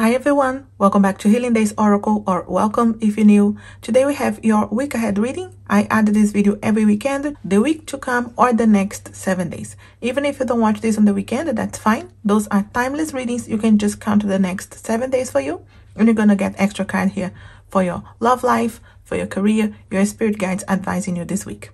Hi everyone, welcome back to Healing Days Oracle, or welcome if you're new. Today we have your week ahead reading. I add this video every weekend, the week to come or the next 7 days. Even if you don't watch this on the weekend, that's fine. Those are timeless readings. You can just count the next 7 days for you, and you're gonna get extra card here for your love life, for your career, your spirit guides advising you this week.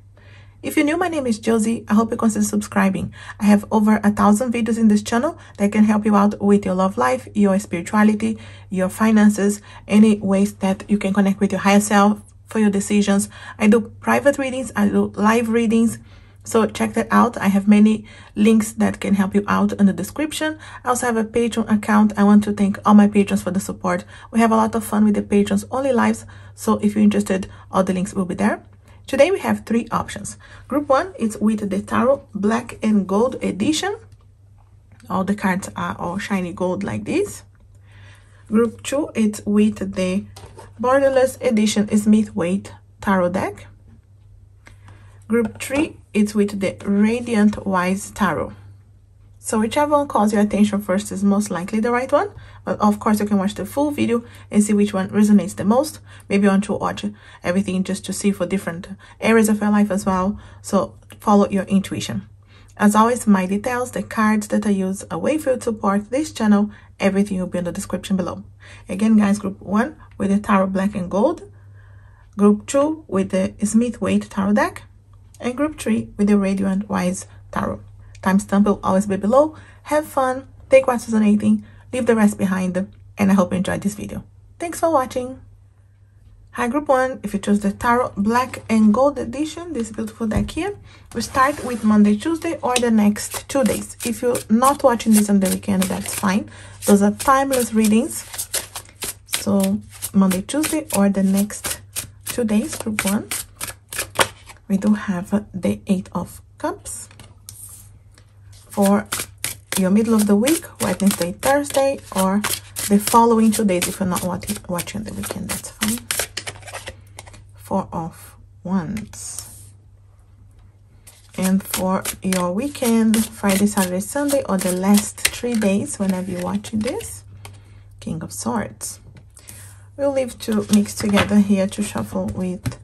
If you're new, my name is Josie. I hope you consider subscribing. I have over 1,000 videos in this channel that can help you out with your love life, your spirituality, your finances, any ways that you can connect with your higher self for your decisions. I do private readings, I do live readings, so check that out. I have many links that can help you out in the description. I also have a Patreon account. I want to thank all my patrons for the support. We have a lot of fun with the patrons only lives, so if you're interested, all the links will be there. Today we have 3 options. Group 1 is with the Tarot Black and Gold edition. All the cards are all shiny gold like this. Group 2 is with the Borderless edition Smith-Waite Tarot deck. Group 3 is with the Radiant Wise Tarot. So whichever one calls your attention first is most likely the right one. But of course, you can watch the full video and see which one resonates the most. Maybe you want to watch everything just to see for different areas of your life as well. So follow your intuition. As always, my details, the cards that I use, a way for you to support this channel, everything will be in the description below. Again, guys, group 1 with the Tarot Black and Gold. Group 2 with the Smith-Waite Tarot deck. And group 3 with the Radiant Wise Tarot. Timestamp will always be below. Have fun, take what's resonating, leave the rest behind, and I hope you enjoyed this video. Thanks for watching. Hi group 1, if you chose the Tarot Black and Gold edition, this beautiful deck here, we start with Monday, Tuesday, or the next 2 days. If you're not watching this on the weekend, that's fine. Those are timeless readings. So Monday, Tuesday, or the next 2 days, group 1. We do have the 8 of Cups. For your middle of the week, Wednesday, Thursday, or the following 2 days. If you're not watching the weekend, that's fine. 4 of Wands. And for your weekend, Friday, Saturday, Sunday, or the last 3 days, whenever you're watching this, King of Swords. We'll leave to mix together here to shuffle with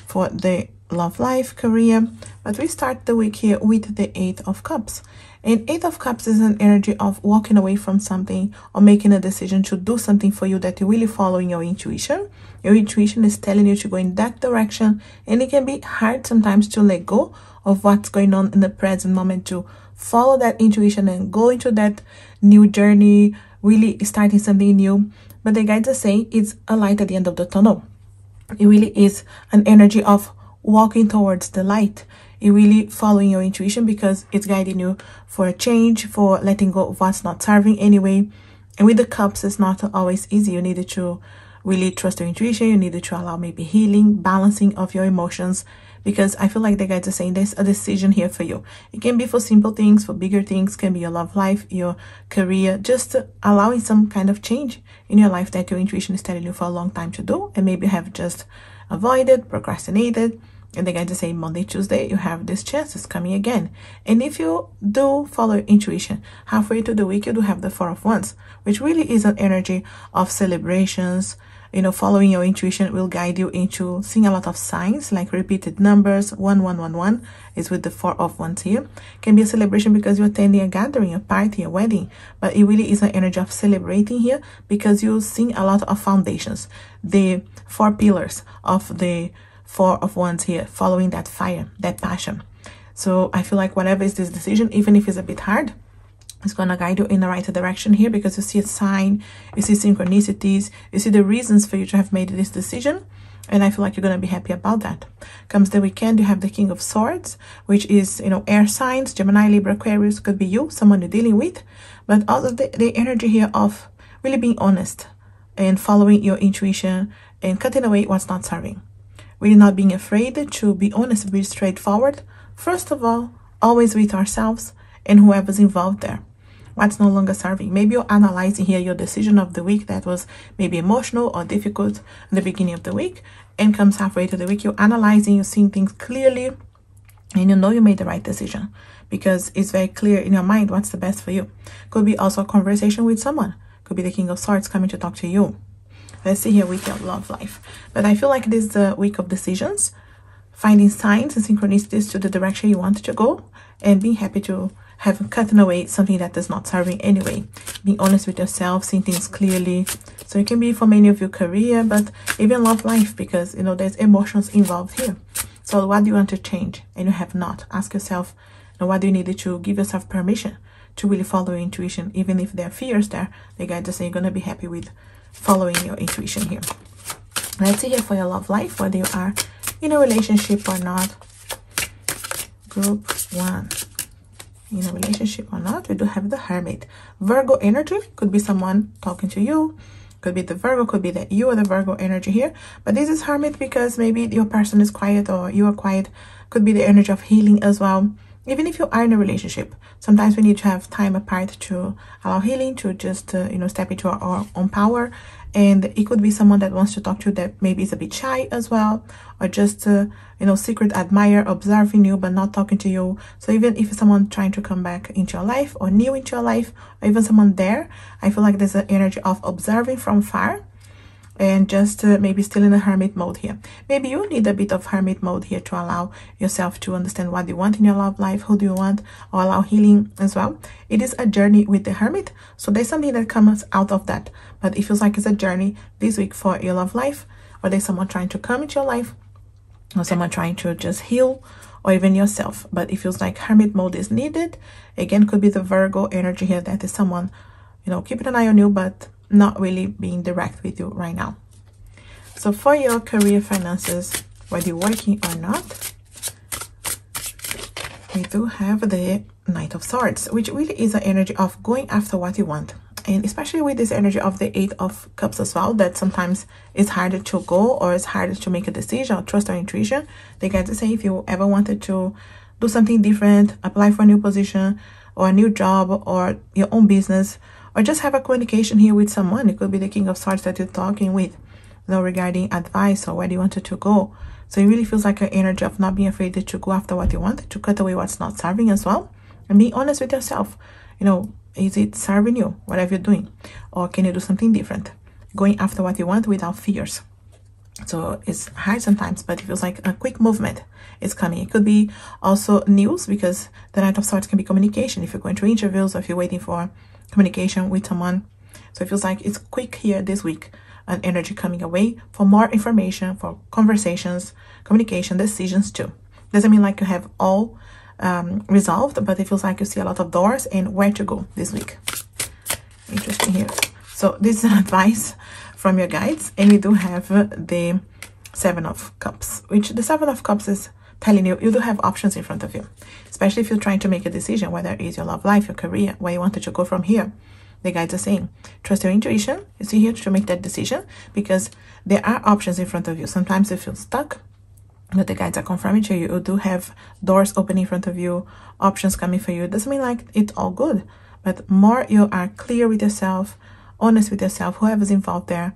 for the love life, career, but we start the week here with the 8 of Cups. And 8 of Cups is an energy of walking away from something or making a decision to do something for you that you're really following your intuition. Your intuition is telling you to go in that direction, and it can be hard sometimes to let go of what's going on in the present moment, to follow that intuition and go into that new journey, really starting something new. But the guides are saying it's a light at the end of the tunnel. It really is an energy of walking towards the light. You're really following your intuition because it's guiding you for a change, for letting go of what's not serving anyway. And with the cups, it's not always easy. You need to really trust your intuition. You need to allow maybe healing, balancing of your emotions, because I feel like the guides are saying there's a decision here for you. It can be for simple things, for bigger things, can be your love life, your career, just allowing some kind of change in your life that your intuition is telling you for a long time to do, and maybe have just avoided, procrastinated. And the guides are saying Monday, Tuesday, you have this chance. It's coming again. And if you do follow your intuition, halfway through the week, you do have the 4 of Wands, which really is an energy of celebrations. You know, following your intuition will guide you into seeing a lot of signs, like repeated numbers. 1111 is with the 4 of Wands here. Can be a celebration because you're attending a gathering, a party, a wedding. But it really is an energy of celebrating here because you're seeing a lot of foundations. The 4 pillars of the 4 of Wands here, following that fire, that passion. So I feel like whatever is this decision, even if it's a bit hard, it's going to guide you in the right direction here, because you see a sign, you see synchronicities, you see the reasons for you to have made this decision. And I feel like you're going to be happy about that. Comes the weekend, you have the King of Swords, which is, you know, air signs, Gemini, Libra, Aquarius, could be you, someone you're dealing with. But also the energy here of really being honest and following your intuition and cutting away what's not serving. Really not being afraid to be honest, be straightforward. First of all, always with ourselves and whoever's involved there. What's no longer serving. Maybe you're analyzing here your decision of the week that was maybe emotional or difficult in the beginning of the week, and comes halfway to the week, you're analyzing, you're seeing things clearly, and you know you made the right decision because it's very clear in your mind what's the best for you. Could be also a conversation with someone. could be the King of Swords coming to talk to you. Let's see here with your love life. But I feel like this is a week of decisions, finding signs and synchronicities to the direction you want to go, and being happy to have cutting away something that is not serving anyway. Being honest with yourself, seeing things clearly. So it can be for many of you career, but even love life, because you know there's emotions involved here. So what do you want to change and you have not? Ask yourself, you know, what do you need to give yourself permission to really follow your intuition, even if there are fears there. The guide just say you're gonna be happy with following your intuition here. Let's see here for your love life, whether you are in a relationship or not. Group 1. In a relationship or not, we do have the Hermit. Virgo energy, could be someone talking to you, could be the Virgo, could be that you are the Virgo energy here. But this is Hermit because maybe your person is quiet or you are quiet. Could be the energy of healing as well. Even if you are in a relationship, sometimes we need to have time apart to allow healing, to just you know, step into our own power. And it could be someone that wants to talk to you that maybe is a bit shy as well, or just you know, secret admirer, observing you but not talking to you. So even if someone trying to come back into your life, or new into your life, or even someone there, I feel like there's an energy of observing from far, and just maybe still in a hermit mode here. Maybe you need a bit of hermit mode here to allow yourself to understand what you want in your love life, who do you want, or allow healing as well. It is a journey with the Hermit, so there's something that comes out of that, but it feels like it's a journey this week for your love life, or there's someone trying to come into your life, or someone trying to just heal, or even yourself. But it feels like hermit mode is needed. Again, could be the Virgo energy here, that is someone, you know, keeping an eye on you but not really being direct with you right now. So for your career, finances, whether you're working or not, we do have the Knight of Swords, which really is an energy of going after what you want. And especially with this energy of the Eight of Cups as well, that sometimes it's harder to go, or it's harder to make a decision or trust our intuition. They get to say, if you ever wanted to do something different, apply for a new position or a new job or your own business, or just have a communication here with someone. It could be the King of Swords that you're talking with, you know, regarding advice or where you wanted to go. So it really feels like an energy of not being afraid to go after what you want, to cut away what's not serving as well, and be honest with yourself. You know, is it serving you, whatever you're doing, or can you do something different? Going after what you want without fears. So it's hard sometimes, but it feels like a quick movement is coming. It could be also news, because the Knight of Swords can be communication. If you're going through interviews, or if you're waiting for communication with someone. So it feels like it's quick here this week, an energy coming away for more information, for conversations, communication, decisions too. Doesn't mean like you have all resolved, but it feels like you see a lot of doors and where to go this week. Interesting here. So this is an advice from your guides, and we do have the Seven of Cups, which the Seven of Cups is telling you, you do have options in front of you, especially if you're trying to make a decision, whether it is your love life, your career, where you wanted to go from here. The guides are saying, trust your intuition. You see here to make that decision, because there are options in front of you. Sometimes you feel stuck, but the guides are confirming to you, you do have doors opening in front of you, options coming for you. It doesn't mean like it's all good, but more you are clear with yourself, honest with yourself, whoever's involved there,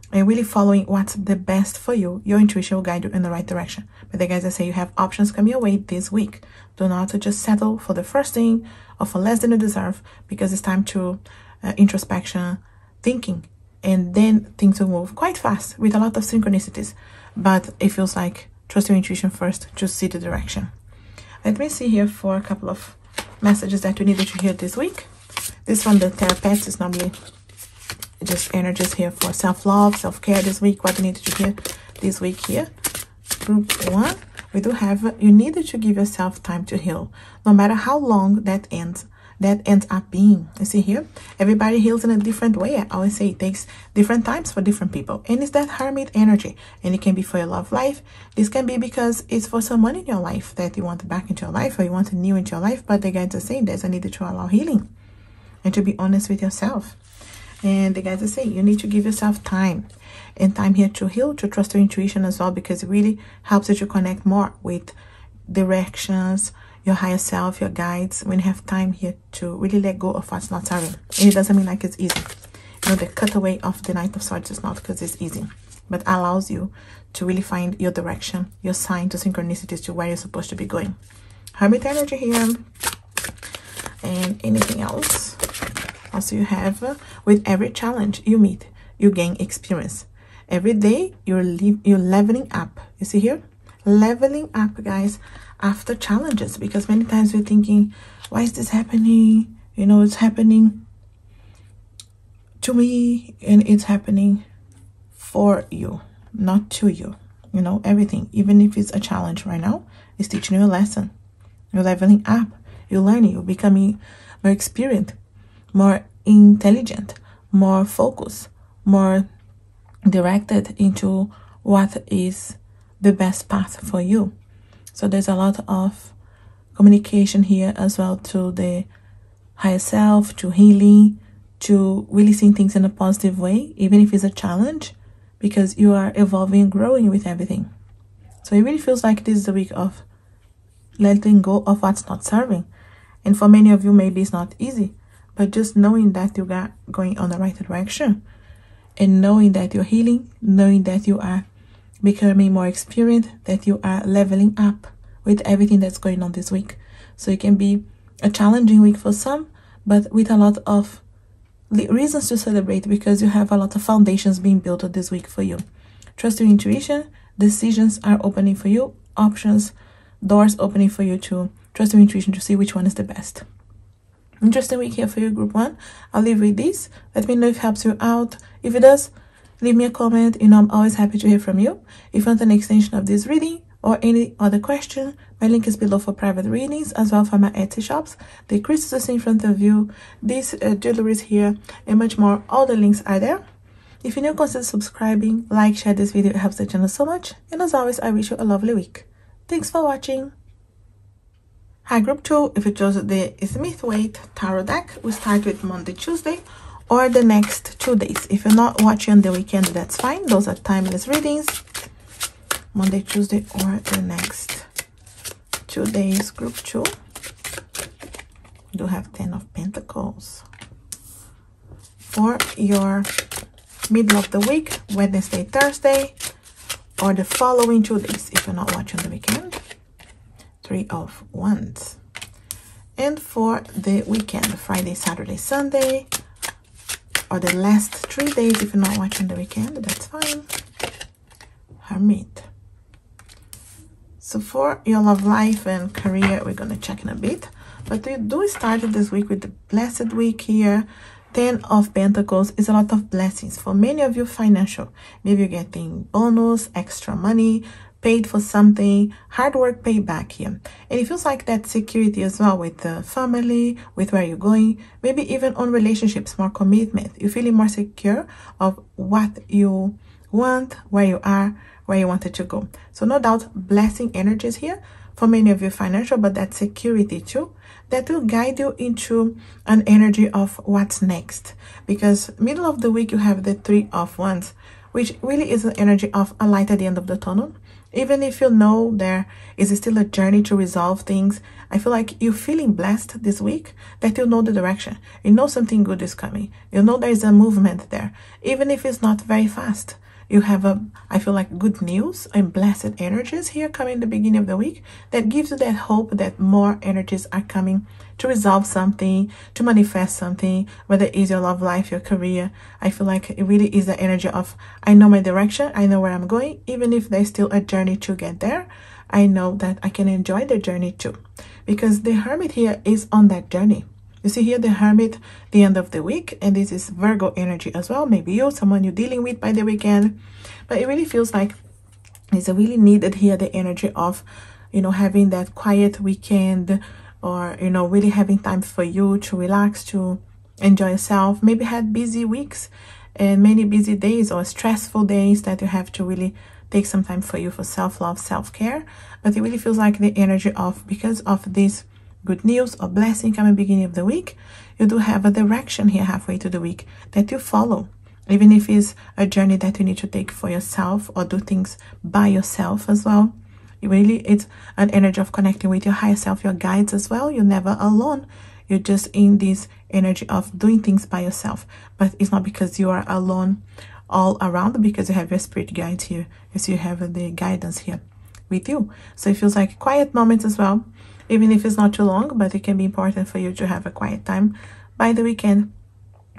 and really following what's the best for you, your intuition will guide you in the right direction. But the guys that say you have options coming your way this week. Do not just settle for the first thing or for less than you deserve, because it's time to introspection, thinking, and then things will move quite fast with a lot of synchronicities. But it feels like trust your intuition first to see the direction. Let me see here for a couple of messages that you needed to hear this week. This one, the Thera-Pets, is normally just energies here for self-love, self-care this week. What you needed to hear this week here. Group 1, we do have, you needed to give yourself time to heal, no matter how long that ends up being. You see here, everybody heals in a different way. I always say it takes different times for different people, and it's that hermit energy. And it can be for your love life. This can be because it's for someone in your life that you want back into your life, or you want new into your life. But the guides are saying there's a need to allow healing and to be honest with yourself. And the guys are saying you need to give yourself time, and time here to heal, to trust your intuition as well, because it really helps you to connect more with directions, your higher self, your guides, when you have time here to really let go of what's not serving. And it doesn't mean like it's easy. You know, the cutaway of the Knight of Swords is not because it's easy, but allows you to really find your direction, your sign to synchronicities to where you're supposed to be going. Hermit energy here. And anything else? also you have with every challenge you meet, you gain experience. Every day you're leveling up. You see here, leveling up, guys, after challenges, because many times we're thinking, why is this happening? You know, it's happening to me, and it's happening for you, not to you. You know, everything, even if it's a challenge right now, is teaching you a lesson. You're leveling up, you're learning, you're becoming more experienced, more intelligent, more focused, more directed into what is the best path for you. So there's a lot of communication here as well to the higher self, to healing, to really seeing things in a positive way, even if it's a challenge, because you are evolving and growing with everything. So it really feels like this is the week of letting go of what's not serving. And for many of you, maybe it's not easy, but just knowing that you are going on the right direction, and knowing that you're healing, knowing that you are becoming more experienced, that you are leveling up with everything that's going on this week. So it can be a challenging week for some, but with a lot of reasons to celebrate, because you have a lot of foundations being built this week for you. Trust your intuition. Decisions are opening for you. Options, doors opening for you to trust your intuition to see which one is the best. Interesting week here for you, group 1. I'll leave with this. Let me know if it helps you out. If it does, leave me a comment. You know, I'm always happy to hear from you. If you want an extension of this reading or any other question, my link is below for private readings, as well for my Etsy shops. The crystals in front of you, these jewelries here, and much more. All the links are there. If you're new, consider subscribing, like, share this video. It helps the channel so much. And as always, I wish you a lovely week. Thanks for watching. Hi, group 2. If you chose the Smith-Waite Tarot deck, we start with Monday, Tuesday, or the next 2 days. If you're not watching on the weekend, that's fine. Those are timeless readings. Monday, Tuesday, or the next 2 days, group 2. We do have 10 of Pentacles. For your middle of the week, Wednesday, Thursday, or the following 2 days, if you're not watching on the weekend. 3 of Wands. And for the weekend, Friday, Saturday, Sunday, or the last 3 days, if you're not watching the weekend, that's fine. Hermit. So for your love life and career, we're going to check in a bit. But we do start this week with the blessed week here. 10 of Pentacles is a lot of blessings. For many of you, financial. Maybe you're getting bonus, extra money, paid for something, hard work paid back here. And it feels like that security as well with the family, with where you're going, maybe even on relationships, more commitment. You're feeling more secure of what you want, where you are, where you wanted to go. So no doubt, blessing energies here for many of you financial, but that security too, that will guide you into an energy of what's next. Because middle of the week, you have the 3 of Wands, which really is an energy of a light at the end of the tunnel. Even if you know there is still a journey to resolve things, I feel like you're feeling blessed this week, that you know the direction. You know something good is coming. You know there's a movement there. Even if it's not very fast. You have I feel like good news and blessed energies here coming in the beginning of the week that gives you that hope that more energies are coming to resolve something, to manifest something, whether it is your love life, your career. I feel like it really is the energy of, I know my direction, I know where I'm going, even if there's still a journey to get there. I know that I can enjoy the journey too, because the Hermit here is on that journey. You see here the Hermit, the end of the week, and this is Virgo energy as well. Maybe you, someone you're dealing with by the weekend. But it really feels like it's really needed here, the energy of, you know, having that quiet weekend, or, you know, really having time for you to relax, to enjoy yourself. Maybe had busy weeks and many busy days or stressful days that you have to really take some time for you for self-love, self-care. But it really feels like the energy of, because of this good news or blessing coming beginning of the week, you do have a direction here halfway to the week that you follow, even if it's a journey that you need to take for yourself or do things by yourself as well. It's an energy of connecting with your higher self, your guides as well. You're never alone. You're just in this energy of doing things by yourself, but it's not because you are alone all around, because you have your spirit guides here, as you have the guidance here with you. So it feels like quiet moments as well. Even if it's not too long, but it can be important for you to have a quiet time by the weekend.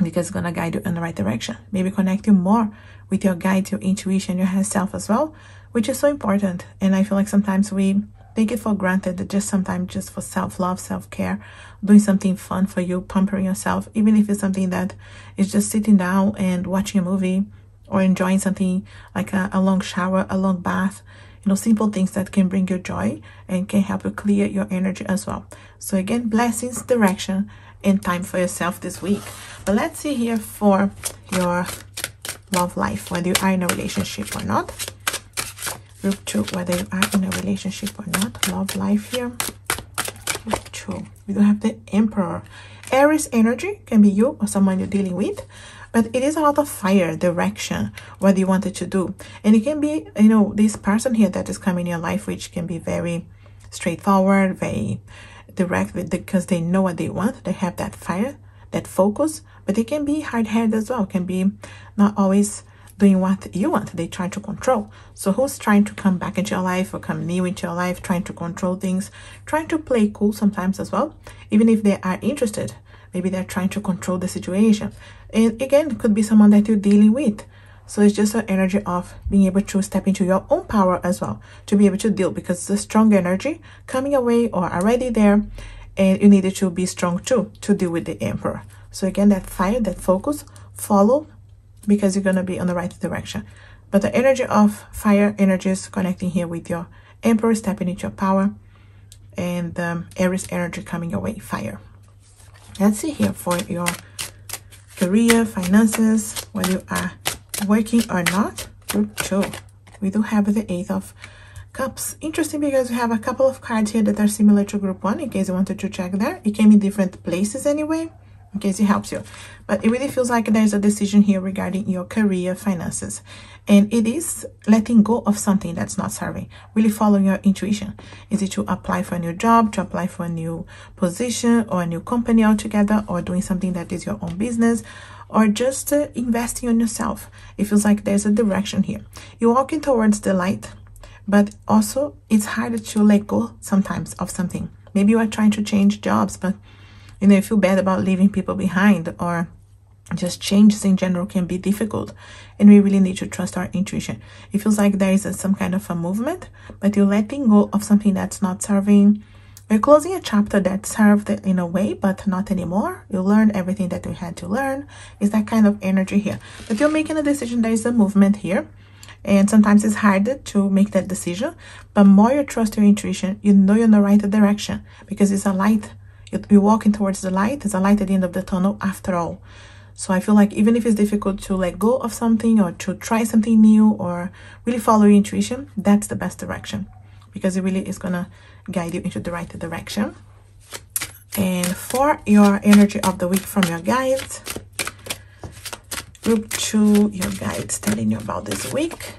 because it's going to guide you in the right direction. Maybe connect you more with your guide, your intuition, your higher self as well, which is so important. And I feel like sometimes we take it for granted that sometimes just for self-love, self-care, doing something fun for you, pampering yourself, even if it's something that is just sitting down and watching a movie or enjoying something like a long shower, a long bath, you know, simple things that can bring you joy and can help you clear your energy as well. So again, blessings, direction, and time for yourself this week. But let's see here for your love life, whether you are in a relationship or not. Group 2, whether you are in a relationship or not. Love life here. Group 2, we do have the Emperor. Aries energy can be you or someone you're dealing with, but it is a lot of fire, direction, what you wanted to do. And it can be, you know, this person here that is coming in your life, which can be very straightforward, very direct, because they know what they want. They have that fire, that focus, but they can be hard-headed as well, can be not always doing what you want. They try to control. So who's trying to come back into your life or come new into your life, trying to control things, trying to play cool sometimes as well, even if they are interested. Maybe they're trying to control the situation. And again, it could be someone that you're dealing with. So it's just an energy of being able to step into your own power as well, to be able to deal, because it's a strong energy coming away or already there, and you needed to be strong too to deal with the Emperor. So again, that fire, that focus, follow, because you're going to be on the right direction. But the energy of fire energy is connecting here with your Emperor, stepping into your power, and Aries energy coming away, fire. Let's see here for your career, finances, whether you are working or not. Group 2, we do have the 8 of Cups. Interesting, because we have a couple of cards here that are similar to group 1, in case you wanted to check there. It came in different places anyway, in case it helps you. But it really feels like there's a decision here regarding your career, finances. And it is letting go of something that's not serving, really following your intuition. Is it to apply for a new job, to apply for a new position or a new company altogether, or doing something that is your own business, or just investing on yourself? It feels like there's a direction here. You're walking towards the light, but also it's harder to let go sometimes of something. Maybe you are trying to change jobs, but you know, you feel bad about leaving people behind, or just changes in general can be difficult, and we really need to trust our intuition. It feels like there is some kind of a movement, but you're letting go of something that's not serving. You're closing a chapter that served in a way, but not anymore. You learned everything that you had to learn. It's that kind of energy here. But you're making a decision. There is a movement here, and sometimes it's harder to make that decision, but more you trust your intuition, you know you're in the right direction, because it's a light. You're walking towards the light. There's a light at the end of the tunnel after all. So I feel like even if it's difficult to let go of something, or to try something new, or really follow your intuition, that's the best direction, because it really is going to guide you into the right direction. And for your energy of the week from your guides, group 2, your guides telling you about this week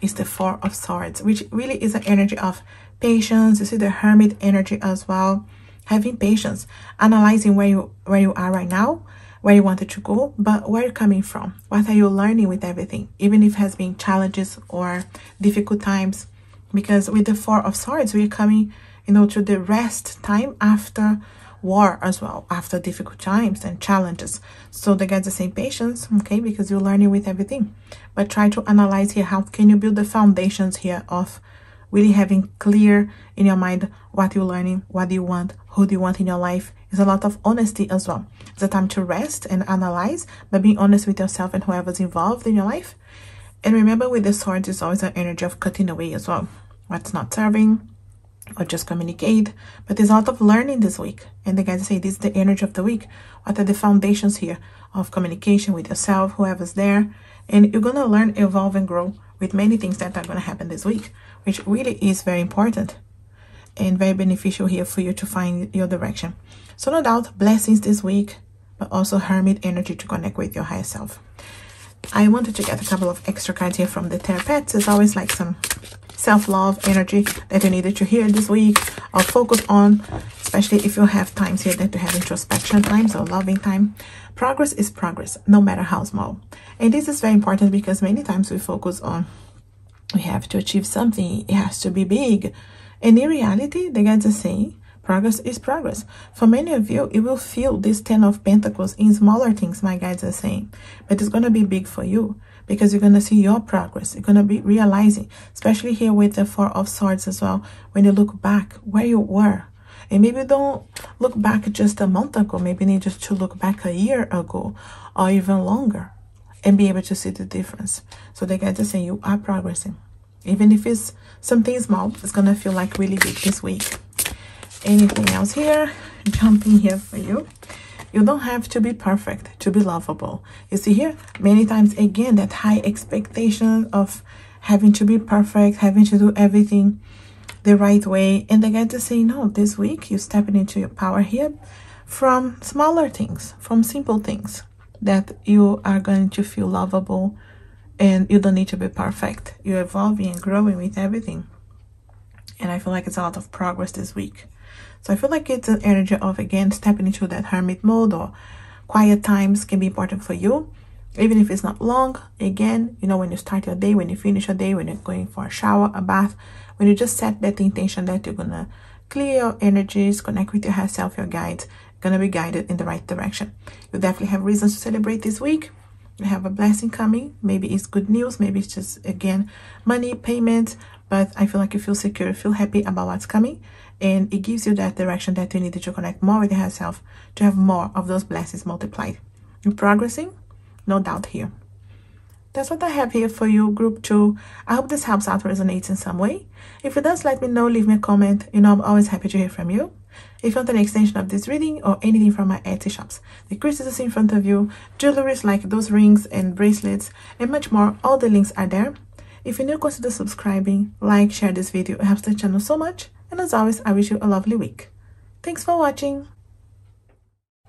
is the 4 of Swords, which really is an energy of patience. You see the Hermit energy as well. Having patience, analyzing where you are right now, where you wanted to go, but where you're coming from. What are you learning with everything, even if it has been challenges or difficult times? Because with the 4 of Swords, we're coming, you know, to the rest time after war as well, after difficult times and challenges. So the guides are saying patience, okay, because you're learning with everything. But try to analyze here, how can you build the foundations here of really having clear in your mind what you're learning, what do you want, who do you want in your life. It's a lot of honesty as well. It's a time to rest and analyze, but being honest with yourself and whoever's involved in your life. And remember, with the Swords, it's always an energy of cutting away as well, what's not serving, or just communicate. But there's a lot of learning this week, and the guys say this is the energy of the week. What are the foundations here of communication with yourself, whoever's there? And you're gonna learn, evolve, and grow with many things that are gonna happen this week, which really is very important and very beneficial here for you to find your direction. So no doubt, blessings this week, but also Hermit energy to connect with your higher self. I wanted to get a couple of extra cards here from the Thera-Pets. It's always like some self-love energy that you needed to hear this week or focus on, especially if you have times here that you have introspection times or loving time. Progress is progress, no matter how small. And this is very important, because many times we focus on we have to achieve something, it has to be big. And in reality, the guides are saying Progress is progress. For many of you, you will feel this 10 of Pentacles in smaller things, my guides are saying. But it's going to be big for you because you're going to see your progress. You're going to be realizing, especially here with the 4 of Swords as well, when you look back where you were. And maybe don't look back just a month ago. Maybe you need just to look back a year ago or even longer and be able to see the difference. So the guides are saying you are progressing. Even if it's something small, it's going to feel like really big this week. Anything else here? Jumping here for you. You don't have to be perfect to be lovable. You see here, many times again, that high expectation of having to be perfect, having to do everything the right way. And the guides are saying, no, this week you're stepping into your power here from smaller things, from simple things, that you are going to feel lovable and you don't need to be perfect. You're evolving and growing with everything. And I feel like it's a lot of progress this week. So I feel like it's an energy of, again, stepping into that hermit mode, or quiet times can be important for you. Even if it's not long, again, you know, when you start your day, when you finish your day, when you're going for a shower, a bath, when you just set that intention that you're going to clear your energies, connect with your higher self, your guides, going to be guided in the right direction. You definitely have reasons to celebrate this week. You have a blessing coming. Maybe it's good news. Maybe it's just, again, money, payment. But I feel like you feel secure, feel happy about what's coming. And it gives you that direction that you needed to connect more with your higher self, to have more of those blessings multiplied. You're progressing, no doubt here. That's what I have here for you, group 2. I hope this helps out, resonates in some way. If it does, let me know, leave me a comment. You know, I'm always happy to hear from you. If you want an extension of this reading or anything from my Etsy shops, the crystals in front of you, jewelries like those rings and bracelets, and much more, all the links are there. If you're new, consider subscribing, like, share this video. It helps the channel so much. And as always, I wish you a lovely week. Thanks for watching.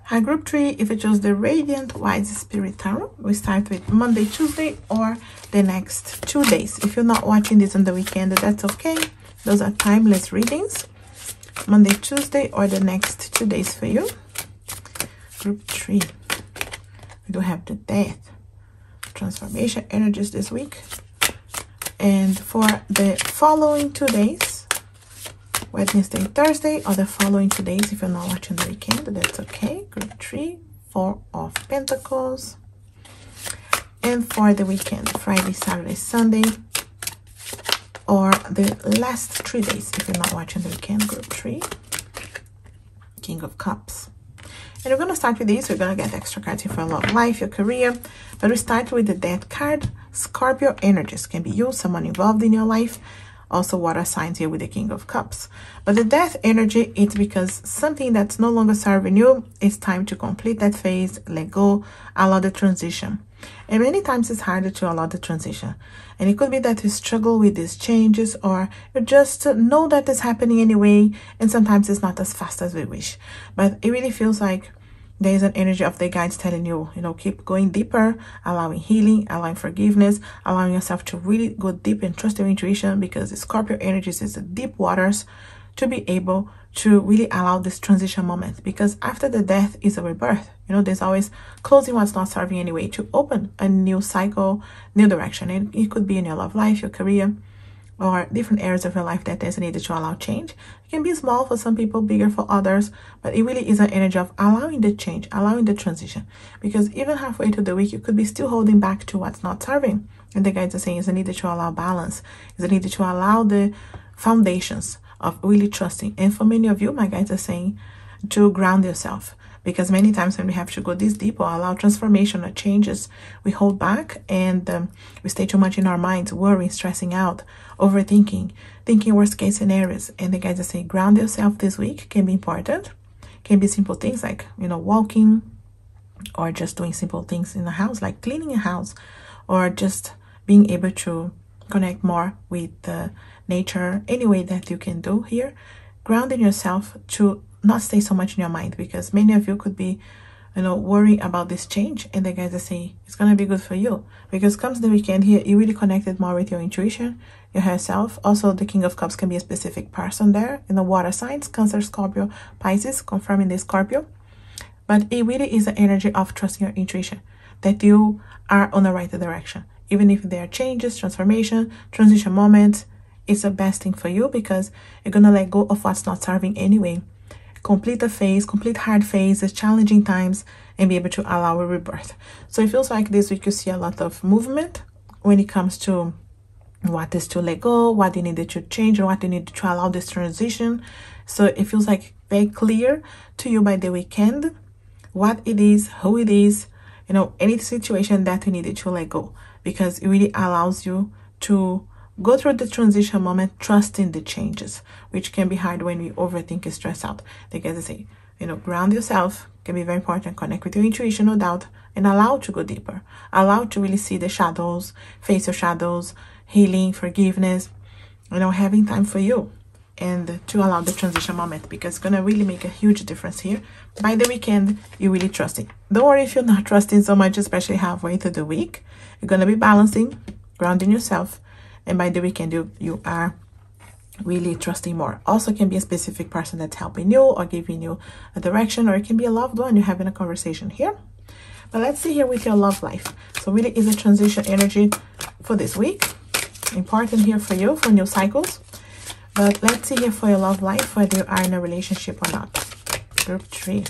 Hi, group 3. If you chose the Radiant Wise Spirit Tarot, we start with Monday, Tuesday, or the next 2 days. If you're not watching this on the weekend, that's okay. Those are timeless readings. Monday, Tuesday, or the next 2 days for you. Group 3. We do have the Death, transformation energies this week. And for the following 2 days, Wednesday, Thursday, or the following 2 days, if you're not watching the weekend, that's okay. Group 3, 4 of Pentacles. And for the weekend, Friday, Saturday, Sunday, or the last 3 days, if you're not watching the weekend, group 3, King of Cups. And we're going to start with this. We're going to get extra cards here for love, life, your career. But we start with the Death card. Scorpio energies can be you, someone involved in your life. Also water signs here with the King of Cups. But the Death energy, it's because something that's no longer serving you, it's time to complete that phase, let go, allow the transition. And many times it's harder to allow the transition. And it could be that you struggle with these changes, or you just know that it's happening anyway, and sometimes it's not as fast as we wish. But it really feels like there is an energy of the guides telling you, you know, keep going deeper, allowing healing, allowing forgiveness, allowing yourself to really go deep and trust your intuition, because the Scorpio energies is the deep waters, to be able to really allow this transition moment. Because after the death is a rebirth. You know, there's always closing what's not serving anyway, to open a new cycle, new direction. And it could be in your love life, your career, or different areas of your life that there's a need to allow change. It can be small for some people, bigger for others, but it really is an energy of allowing the change, allowing the transition. Because even halfway through the week, you could be still holding back to what's not serving. And the guides are saying it's a need to allow balance, it's a need to allow the foundations of really trusting. And for many of you, my guides are saying to ground yourself. Because many times when we have to go this deep or allow transformation or changes, we hold back and we stay too much in our minds, worrying, stressing out, overthinking, thinking worst case scenarios. And the guides are saying ground yourself this week can be important. Can be simple things like, you know, walking, or just doing simple things in the house, like cleaning a house, or just being able to connect more with nature, any way that you can do here. Grounding yourself to not stay so much in your mind, because many of you could be, you know, worrying about this change, and the guys are saying it's gonna be good for you, because comes the weekend here, you really connected more with your intuition, your higher self. Also, the King of Cups can be a specific person there in the water signs, Cancer, Scorpio, Pisces, confirming the Scorpio. But it really is the energy of trusting your intuition, that you are on the right direction. Even if there are changes, transformation, transition moments, it's the best thing for you, because you're gonna let go of what's not serving anyway. complete a phase, complete hard phases, challenging times, and be able to allow a rebirth. So it feels like this week you see a lot of movement when it comes to what is to let go, what you needed to change, or what you need to allow this transition. So it feels like very clear to you by the weekend what it is, who it is, you know, any situation that you needed to let go, because it really allows you to go through the transition moment, trusting the changes, which can be hard when we overthink and stress out. Like as I say, you know, ground yourself can be very important. Connect with your intuition, no doubt, and allow to go deeper. Allow to really see the shadows, face your shadows, healing, forgiveness, you know, having time for you, and to allow the transition moment, because it's gonna really make a huge difference here. By the weekend, you really trust it. Don't worry if you're not trusting so much, especially halfway through the week. You're gonna be balancing, grounding yourself, and by the weekend you are really trusting more. Also can be a specific person that's helping you or giving you a direction, or it can be a loved one you're having a conversation here. But let's see here with your love life. So really is a transition energy for this week, important here for you, for new cycles. But let's see here for your love life, whether you are in a relationship or not. Group 3.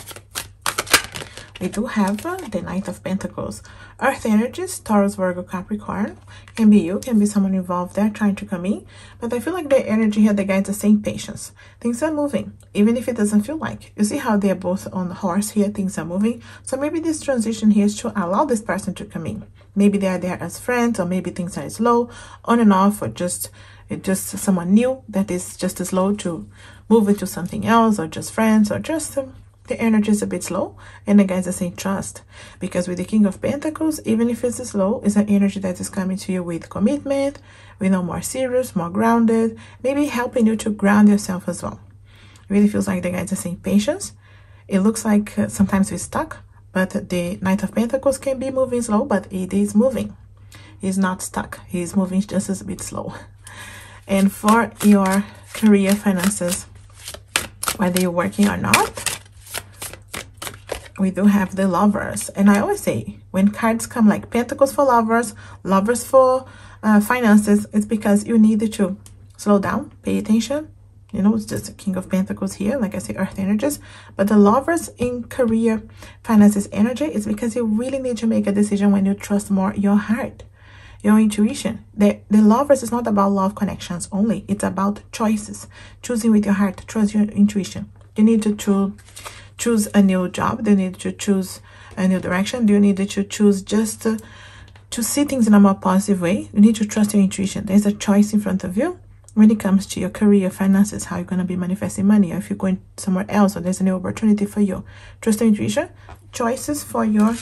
We do have the Knight of Pentacles. Earth energies, Taurus, Virgo, Capricorn. Can be you, can be someone involved there trying to come in. But I feel like the energy here, the guides are saying patience. Things are moving, even if it doesn't feel like. You see how they're both on the horse here, things are moving. So maybe this transition here is to allow this person to come in. Maybe they are there as friends, or maybe things are slow, on and off, or just someone new that is just slow to move into something else, or just friends, or just the energy is a bit slow. And the guys are saying trust, because with the King of Pentacles, even if it's slow, it's an energy that is coming to you with commitment, with no more serious, more grounded, maybe helping you to ground yourself as well. It really feels like the guys are saying patience. It looks like sometimes we're stuck, but the Knight of Pentacles can be moving slow, but it is moving. He's not stuck. He's moving just a bit slow. And for your career, finances, whether you're working or not, we do have the Lovers. And I always say, when cards come like Pentacles for lovers, Lovers for finances, it's because you need to slow down, pay attention. You know, it's just the King of Pentacles here, like I say, Earth energies. But the Lovers in career, finances energy is because you really need to make a decision when you trust more your heart, your intuition. The Lovers is not about love connections only. It's about choices, choosing with your heart, trust your intuition. You need to choose a new job. Do you need to choose a new direction? Do you need to choose just to see things in a more positive way? You need to trust your intuition. There's a choice in front of you when it comes to your career, finances, how you're going to be manifesting money, or if you're going somewhere else, or there's a new opportunity for you. Trust your intuition. Choices for your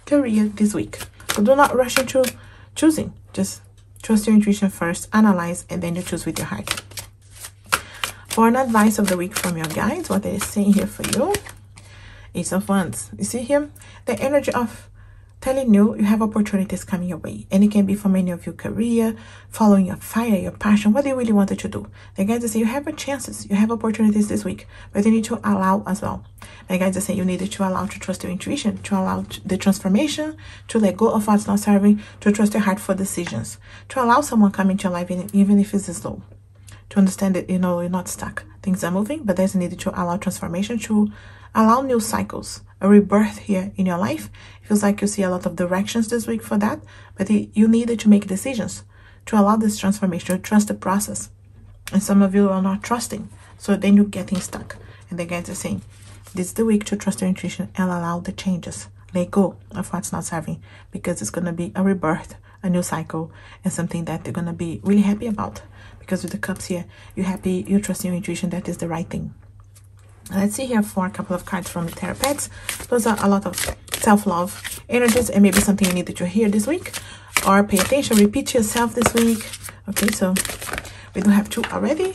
career this week. So do not rush into choosing. Just trust your intuition first, analyze, and then you choose with your heart. For an advice of the week from your guides, what they're saying here for you, Ace of Wands. You see here the energy of telling you have opportunities coming your way, and it can be from any of your career, following your fire, your passion, what you really wanted to do. The guides are saying you have chances, you have opportunities this week, but you need to allow as well. The guides are saying you need to allow to trust your intuition, to allow the transformation, to let go of what's not serving, to trust your heart for decisions, to allow someone come into your life, even if it's slow, to understand that, you know, you're not stuck. Things are moving, but there's a need to allow transformation, to allow new cycles, a rebirth here in your life. It feels like you see a lot of directions this week for that, but you needed to make decisions to allow this transformation, to trust the process. And some of you are not trusting, so then you're getting stuck. And the guides are saying, this is the week to trust your intuition and allow the changes. Let go of what's not serving, because it's going to be a rebirth, a new cycle, and something that you're going to be really happy about. Because with the cups here, you're happy, you trust your intuition, that is the right thing. Let's see here for a couple of cards from the Thera-Pets. Those are a lot of self-love energies, and maybe something you needed to hear this week, or pay attention, repeat to yourself this week. Okay, so we do have two already.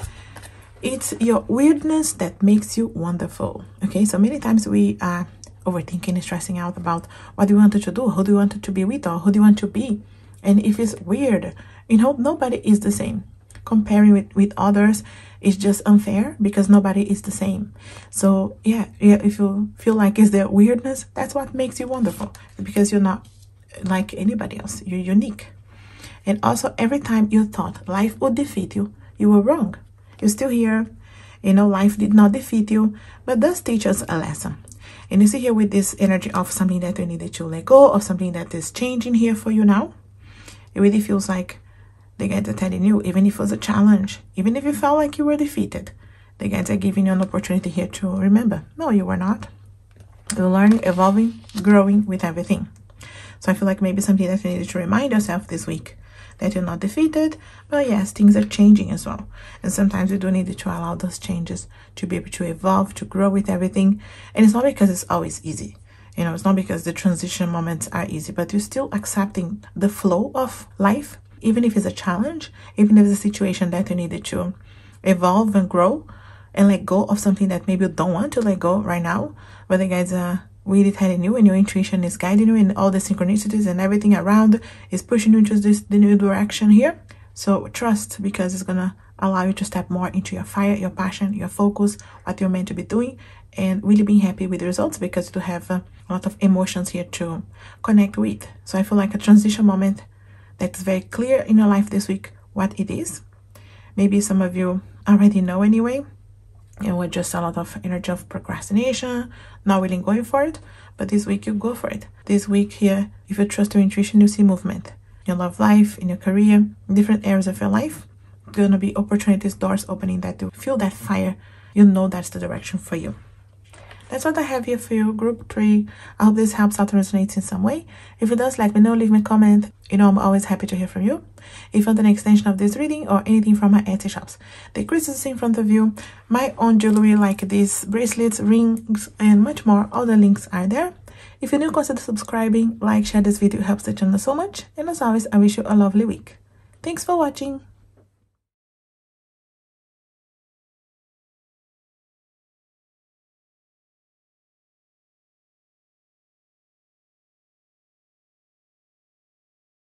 It's your weirdness that makes you wonderful. Okay, so many times we are overthinking and stressing out about what do you want to do, who do you want to be with, or who do you want to be. And if it's weird, you know, nobody is the same. Comparing with others is just unfair, because nobody is the same. So yeah, if you feel like it's their weirdness, that's what makes you wonderful, because you're not like anybody else. You're unique. And also, every time you thought life would defeat you, you were wrong. You're still here, You know, life did not defeat you, but does teach us a lesson. And you see here with this energy of something that you needed to let go, of something that is changing here for you now. It really feels like the guides are telling you, even if it was a challenge, even if you felt like you were defeated, the guides are giving you an opportunity here to remember, no, you were not. You're learning, evolving, growing with everything. So I feel like maybe something that you needed to remind yourself this week, that you're not defeated, but yes, things are changing as well. And sometimes we do need to allow those changes to be able to evolve, to grow with everything. And it's not because it's always easy. You know, it's not because the transition moments are easy, but you're still accepting the flow of life, even if it's a challenge, even if it's a situation that you needed to evolve and grow and let go of something that maybe you don't want to let go right now. But the guides are really telling you, and your intuition is guiding you, and all the synchronicities and everything around is pushing you into the new direction here. So trust, because it's gonna allow you to step more into your fire, your passion, your focus, what you're meant to be doing, and really being happy with the results, because you have a lot of emotions here to connect with. So I feel like a transition moment that's very clear in your life this week what it is. Maybe some of you already know anyway, and with just a lot of energy of procrastination, not really going for it. But this week you go for it. This week here, if you trust your intuition, you see movement in your love life, in your career, in different areas of your life. There's gonna be opportunities, doors opening, that you feel that fire. You know that's the direction for you. That's what I have here for you, group 3. I hope this helps out and resonates in some way. If it does, let me know, leave me a comment. You know, I'm always happy to hear from you. If you want an extension of this reading or anything from my Etsy shops, the crystals in front of you, my own jewelry like these bracelets, rings, and much more, all the links are there. If you're new, consider subscribing, like, share this video, it helps the channel so much. And as always, I wish you a lovely week. Thanks for watching.